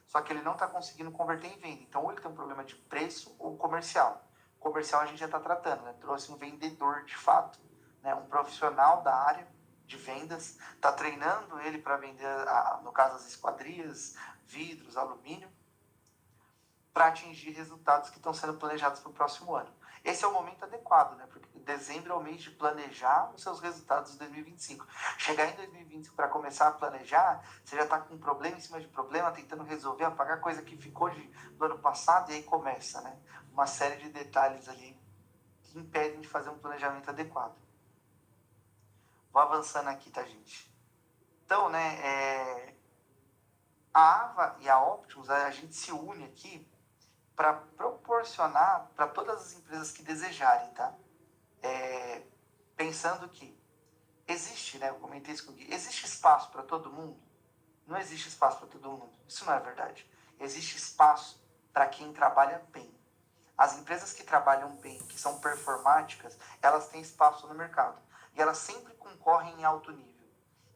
Só que ele não está conseguindo converter em venda. Então, ou ele tem um problema de preço ou comercial. Comercial a gente já está tratando, né? Trouxe um vendedor de fato, né? Um profissional da área de vendas, está treinando ele para vender, no caso, as esquadrias, vidros, alumínio, para atingir resultados que estão sendo planejados para o próximo ano. Esse é o momento adequado, né? Porque dezembro é o mês de planejar os seus resultados de 2025. Chegar em 2025 para começar a planejar, você já está com problema em cima de problema, tentando resolver, apagar coisa que ficou do ano passado, e aí começa, né? Uma série de detalhes ali que impedem de fazer um planejamento adequado. Vou avançando aqui, tá, gente? Então, né, a AVA e a Optimus, a gente se une aqui para proporcionar para todas as empresas que desejarem, tá? Pensando que existe, né? Eu comentei isso com o Gui, existe espaço para todo mundo? Não existe espaço para todo mundo. Isso não é verdade. Existe espaço para quem trabalha bem. As empresas que trabalham bem, que são performáticas, elas têm espaço no mercado. E elas sempre concorrem em alto nível.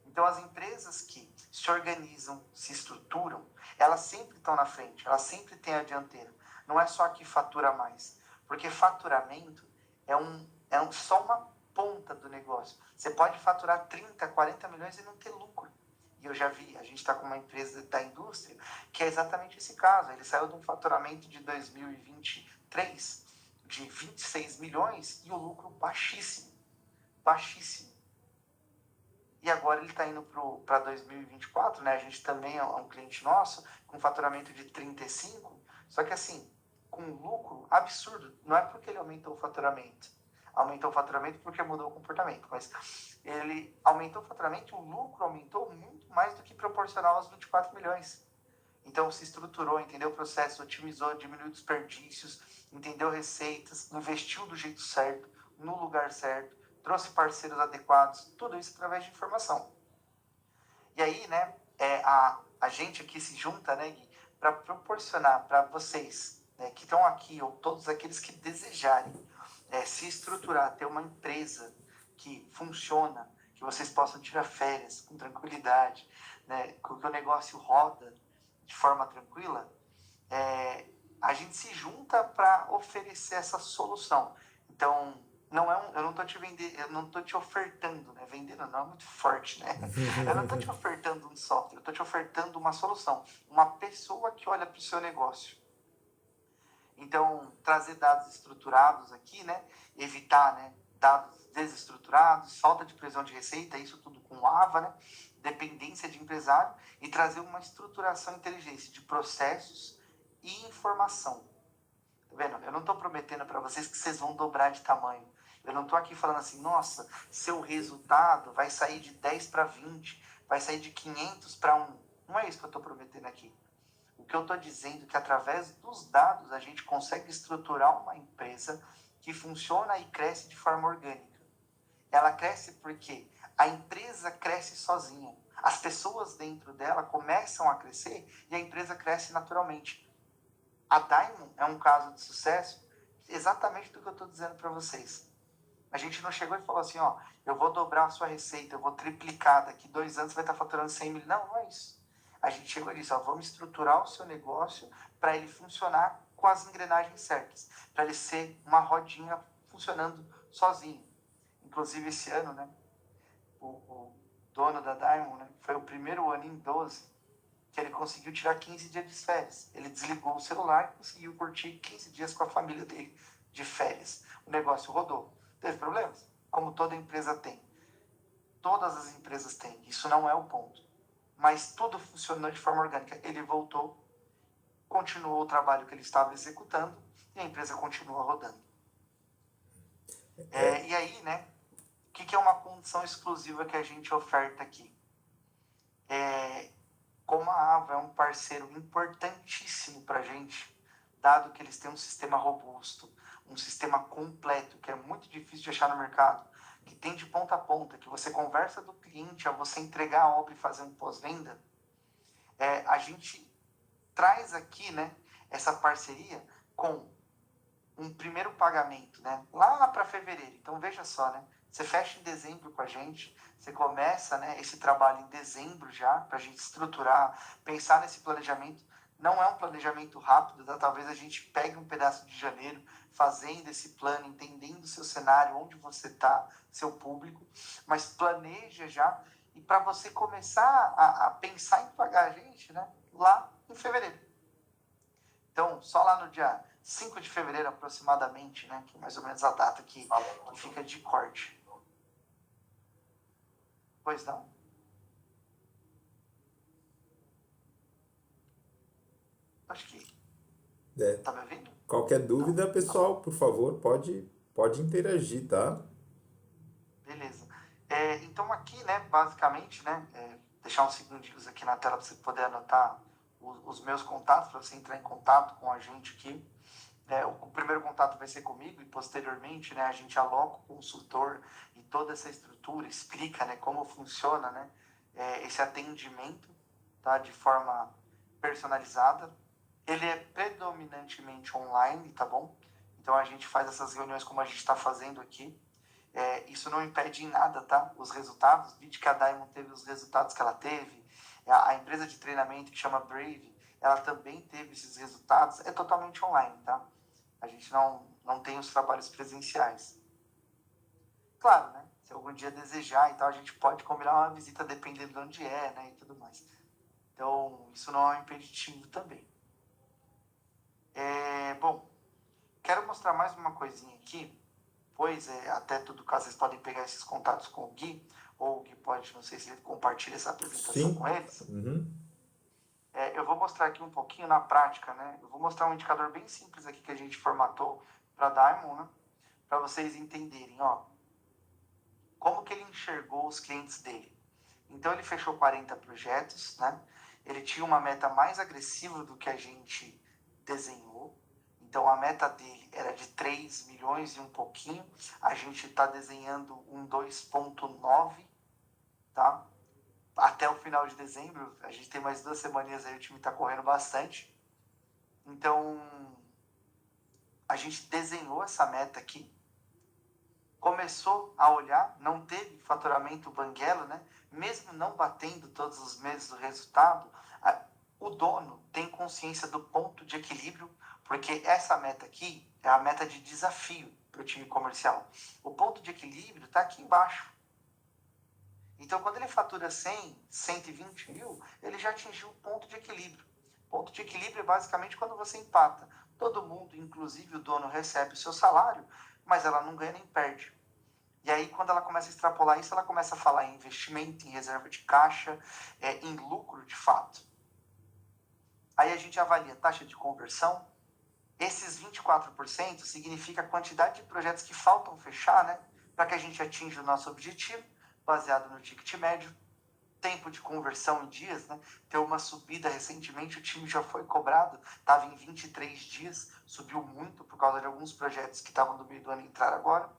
Então, as empresas que se organizam, se estruturam, elas sempre estão na frente, elas sempre têm a dianteira. Não é só a que fatura mais. Porque faturamento é só uma ponta do negócio. Você pode faturar 30, 40 milhões e não ter lucro. E eu já vi, a gente está com uma empresa da indústria que é exatamente esse caso. Ele saiu de um faturamento de 2023 de 26 milhões e o lucro baixíssimo. Baixíssimo. E agora ele está indo para 2024, né? A gente também é um cliente nosso com faturamento de 35, só que assim, com lucro absurdo. Não é porque ele aumentou o faturamento. Aumentou o faturamento porque mudou o comportamento. Mas ele aumentou o faturamento e o lucro aumentou muito mais do que proporcionalmente proporcional aos 24 milhões. Então, se estruturou, entendeu o processo, otimizou, diminuiu desperdícios, entendeu receitas, investiu do jeito certo, no lugar certo, trouxe parceiros adequados, tudo isso através de informação. E aí, né, a gente aqui se junta, né, Gui, para proporcionar para vocês, né, que estão aqui, ou todos aqueles que desejarem se estruturar, ter uma empresa que funciona, que vocês possam tirar férias com tranquilidade, né, que o negócio roda de forma tranquila, a gente se junta para oferecer essa solução. Então, eu não estou te vendendo, eu não estou te ofertando, né? Vendendo não é muito forte, né? Eu não estou te ofertando um software, eu estou te ofertando uma solução, uma pessoa que olha para o seu negócio. Então, trazer dados estruturados aqui, né? Evitar, né, dados desestruturados, falta de previsão de receita, isso tudo com AVA, né? Dependência de empresário, e trazer uma estruturação inteligente de processos e informação. Tá vendo? Eu não estou prometendo para vocês que vocês vão dobrar de tamanho. Eu não estou aqui falando assim, nossa, seu resultado vai sair de 10 para 20, vai sair de 500 para 1. Não é isso que eu estou prometendo aqui. O que eu estou dizendo é que através dos dados a gente consegue estruturar uma empresa que funciona e cresce de forma orgânica. Ela cresce porque a empresa cresce sozinha. As pessoas dentro dela começam a crescer e a empresa cresce naturalmente. A Diamond é um caso de sucesso exatamente do que eu estou dizendo para vocês. A gente não chegou e falou assim, ó, eu vou dobrar a sua receita, eu vou triplicar, daqui 2 anos você vai estar faturando 100 mil. Não, não é isso. A gente chegou e disse, ó, vamos estruturar o seu negócio para ele funcionar com as engrenagens certas, para ele ser uma rodinha funcionando sozinho. Inclusive esse ano, né, o dono da Diamond, né, foi o primeiro ano em 12 que ele conseguiu tirar 15 dias de férias. Ele desligou o celular e conseguiu curtir 15 dias com a família dele de férias. O negócio rodou. Teve problemas? Como toda empresa tem. Todas as empresas têm. Isso não é o ponto. Mas tudo funcionou de forma orgânica. Ele voltou, continuou o trabalho que ele estava executando e a empresa continua rodando. E aí, né, o que é uma condição exclusiva que a gente oferta aqui? Como a AVA é um parceiro importantíssimo para a gente, dado que eles têm um sistema robusto, um sistema completo, que é muito difícil de achar no mercado, que tem de ponta a ponta, que você conversa do cliente a você entregar a obra e fazer um pós-venda, a gente traz aqui, né, essa parceria com um primeiro pagamento, né, lá para fevereiro. Então, veja só, né, você fecha em dezembro com a gente, você começa, né, esse trabalho em dezembro já, para a gente estruturar, pensar nesse planejamento. Não é um planejamento rápido, tá? Talvez a gente pegue um pedaço de janeiro, fazendo esse plano, entendendo o seu cenário, onde você está, seu público, mas planeja já, e para você começar a pensar em pagar a gente, né, lá em fevereiro. Então, só lá no dia 5 de fevereiro, aproximadamente, né, que é mais ou menos a data que fica de corte. Pois não? Acho que... Tá me ouvindo? Qualquer dúvida, pessoal, por favor, pode interagir, tá? Beleza. Então aqui, né, basicamente, né, deixar uns segundinhos aqui na tela para você poder anotar os meus contatos, para você entrar em contato com a gente aqui. O primeiro contato vai ser comigo e posteriormente, né, a gente aloca o consultor e toda essa estrutura, explica, né, como funciona, né, esse atendimento, tá, de forma personalizada. Ele é predominantemente online, tá bom? Então a gente faz essas reuniões como a gente está fazendo aqui. Isso não impede em nada, tá? Os resultados, vídeo que a Diamond teve os resultados que ela teve, a empresa de treinamento que chama Brave, ela também teve esses resultados, é totalmente online, tá? A gente não tem os trabalhos presenciais. Claro, né? Se algum dia desejar e tal, a gente pode combinar uma visita dependendo de onde é, né? E tudo mais. Então, isso não é um impeditivo também. Bom, quero mostrar mais uma coisinha aqui, pois até todo caso vocês podem pegar esses contatos com o Gui, ou o Gui pode, não sei se ele compartilha essa apresentação Sim. com eles. Uhum. Eu vou mostrar aqui um pouquinho na prática, né? Eu vou mostrar um indicador bem simples aqui que a gente formatou para a Diamond, né? Para vocês entenderem, ó, como que ele enxergou os clientes dele. Então ele fechou 40 projetos, né? Ele tinha uma meta mais agressiva do que a gente desenhou. Então a meta dele era de 3 milhões e um pouquinho. A gente está desenhando um 2,9, tá? Até o final de dezembro. A gente tem mais 2 semaninhas aí, o time está correndo bastante. Então a gente desenhou essa meta aqui. Começou a olhar, não teve faturamento banguelo, né? Mesmo não batendo todos os meses o resultado, o dono tem consciência do ponto de equilíbrio, porque essa meta aqui é a meta de desafio para o time comercial. O ponto de equilíbrio está aqui embaixo. Então, quando ele fatura 100, 120 mil, ele já atingiu o ponto de equilíbrio. Ponto de equilíbrio é basicamente quando você empata. Todo mundo, inclusive o dono, recebe o seu salário, mas ela não ganha nem perde. E aí, quando ela começa a extrapolar isso, ela começa a falar em investimento, em reserva de caixa, em lucro de fato. Aí a gente avalia a taxa de conversão. Esses 24% significa a quantidade de projetos que faltam fechar, né? Para que a gente atinja o nosso objetivo, baseado no ticket médio. Tempo de conversão em dias, né? Tem uma subida recentemente, o time já foi cobrado, estava em 23 dias, subiu muito por causa de alguns projetos que estavam no meio do ano entrar agora.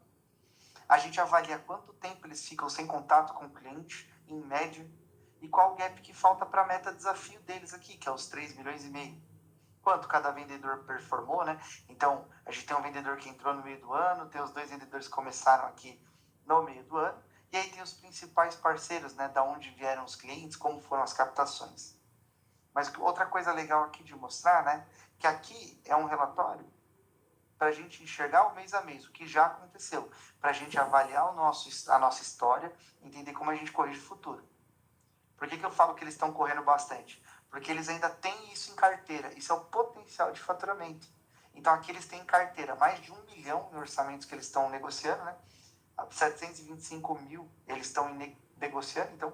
A gente avalia quanto tempo eles ficam sem contato com o cliente, em média, e qual o gap que falta para a meta desafio deles aqui, que é os 3 milhões e meio. Quanto cada vendedor performou, né? Então, a gente tem um vendedor que entrou no meio do ano, tem os 2 vendedores que começaram aqui no meio do ano, e aí tem os principais parceiros, né? Da onde vieram os clientes, como foram as captações. Mas outra coisa legal aqui de mostrar, né? Que aqui é um relatório para a gente enxergar o mês a mês, o que já aconteceu, para a gente avaliar a nossa história, entender como a gente corrige o futuro. Por que eu falo que eles estão correndo bastante? Porque eles ainda têm isso em carteira, isso é o potencial de faturamento. Então aqui eles têm em carteira mais de 1 milhão em orçamentos que eles estão negociando, né? 725 mil eles estão negociando, então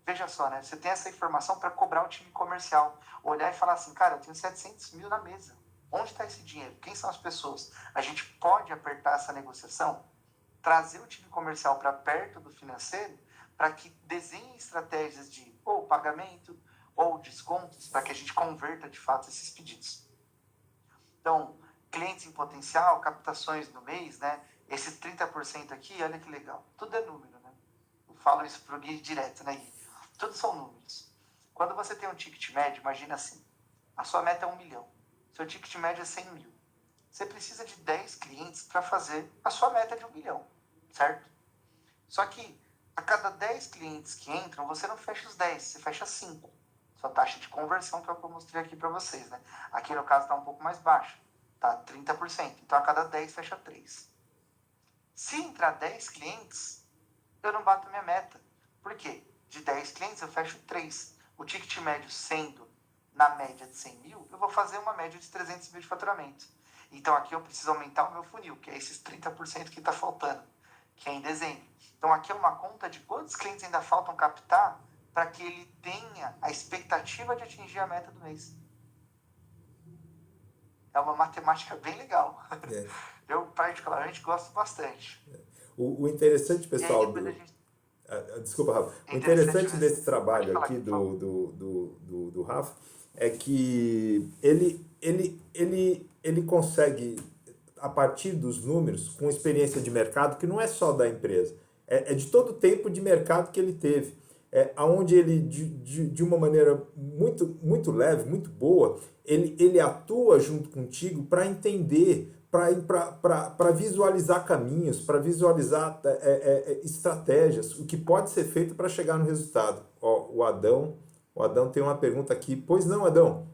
veja só, né? Você tem essa informação para cobrar o time comercial, olhar e falar assim, cara, eu tenho 700 mil na mesa. Onde está esse dinheiro? Quem são as pessoas? A gente pode apertar essa negociação, trazer o time comercial para perto do financeiro, para que desenhe estratégias de ou pagamento ou descontos, para que a gente converta de fato esses pedidos. Então, clientes em potencial, captações no mês, né? Esses 30% aqui, olha que legal. Tudo é número, né? Eu falo isso para o Gui direto, né, Gui? Tudo são números. Quando você tem um ticket médio, imagina assim, a sua meta é 1 milhão. Seu ticket médio é 100 mil. Você precisa de 10 clientes para fazer a sua meta de 1 milhão, certo? Só que a cada 10 clientes que entram, você não fecha os 10, você fecha 5. Sua taxa de conversão, que é o que eu mostrei aqui para vocês, né? Aqui no caso está um pouco mais baixa, tá 30%. Então a cada 10 fecha 3. Se entrar 10 clientes, eu não bato minha meta. Por quê? De 10 clientes eu fecho 3. O ticket médio sendo na média de 100 mil, eu vou fazer uma média de 300 mil de faturamento. Então aqui eu preciso aumentar o meu funil, que é esses 30% que está faltando, que é em dezembro. Então aqui é uma conta de quantos clientes ainda faltam captar para que ele tenha a expectativa de atingir a meta do mês. É uma matemática bem legal. É. Eu particularmente gosto bastante. O interessante, E aí pessoal, depois a gente... desculpa, Rafa. É O interessante interessante ver... desse Pode trabalho falar aqui aqui, por favor. do Rafa é que ele consegue, a partir dos números, com experiência de mercado, que não é só da empresa, é de todo o tempo de mercado que ele teve. Onde ele, de uma maneira muito leve, muito boa, ele atua junto contigo para entender, para visualizar caminhos, para visualizar estratégias, o que pode ser feito para chegar no resultado. Ó, o Adão tem uma pergunta aqui. Pois não, Adão?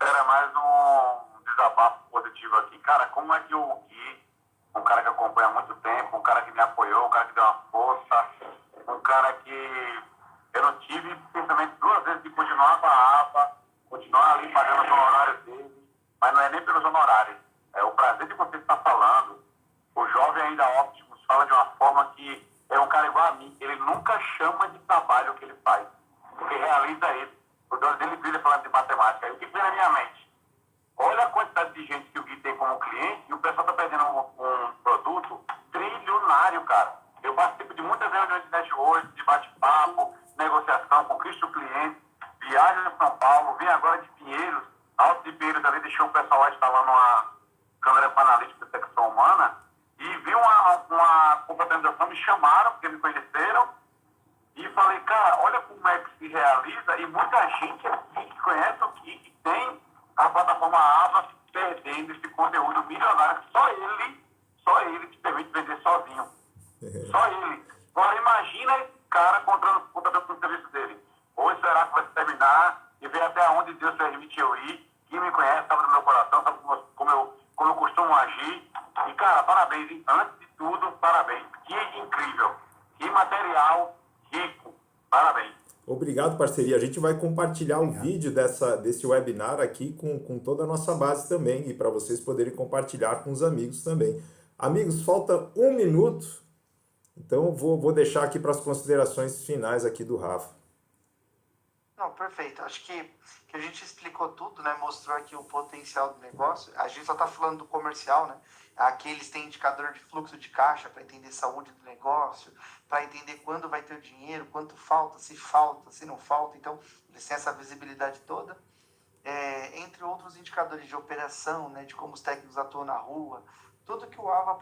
Era mais um desabafo positivo aqui. Cara, como é que o Gui, um cara que acompanha há muito tempo, um cara que me apoiou, um cara que deu uma força, um cara que eu não tive pensamento 2 vezes de continuar com a APA, continuar ali pagando os honorários dele, mas não é nem pelos honorários. É o prazer de você estar falando. O jovem ainda Optimus fala de uma forma que é um cara igual a mim. Ele nunca chama de trabalho o que ele faz, porque realiza ele. O dono dele brilha falando de matemática. Aí o que vem na minha mente? Olha a quantidade de gente que o Gui tem como cliente e o pessoal está perdendo um produto trilionário, cara. Eu participo de muitas reuniões de network, de bate-papo, negociação, conquista o cliente, viajo a São Paulo, vim agora de Pinheiros, Alto de Pinheiros ali, deixei o pessoal lá instalando uma câmera analítica de detecção humana e vi uma confraternização, me chamaram, porque me conheceram, e falei, cara, olha como é que se realiza, e muita gente aqui que conhece o que tem a plataforma Ava perdendo esse conteúdo milionário, que só ele te permite vender sozinho. Só ele. Agora imagina esse cara contratando o serviço dele. Hoje será que vai se terminar e ver até onde Deus permite eu ir. Quem me conhece sabe do meu coração, sabe como eu costumo agir. E, cara, parabéns, hein? Antes de tudo, parabéns. Que incrível. Que material rico. Parabéns. Obrigado, parceria. A gente vai compartilhar o vídeo desse webinar aqui com toda a nossa base também e para vocês poderem compartilhar com os amigos também. Amigos, falta 1 minuto, então vou deixar aqui para as considerações finais aqui do Rafa. Não, perfeito. Acho que a gente explicou tudo, né? Mostrou aqui o potencial do negócio. A gente só está falando do comercial, né? Aqui eles têm indicador de fluxo de caixa para entender saúde do negócio, para entender quando vai ter o dinheiro, quanto falta, se não falta. Então, eles têm essa visibilidade toda. Entre outros indicadores de operação, né? De como os técnicos atuam na rua. Tudo que o AVA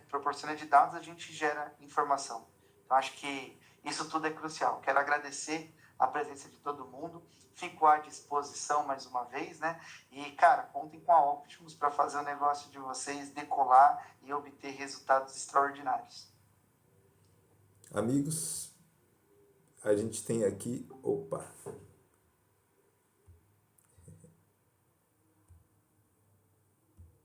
proporciona de dados, a gente gera informação. Então, acho que isso tudo é crucial. Quero agradecer a presença de todo mundo, fico à disposição mais uma vez, né? E, cara, contem com a Optimus para fazer o negócio de vocês decolar e obter resultados extraordinários. Amigos, a gente tem aqui... Opa!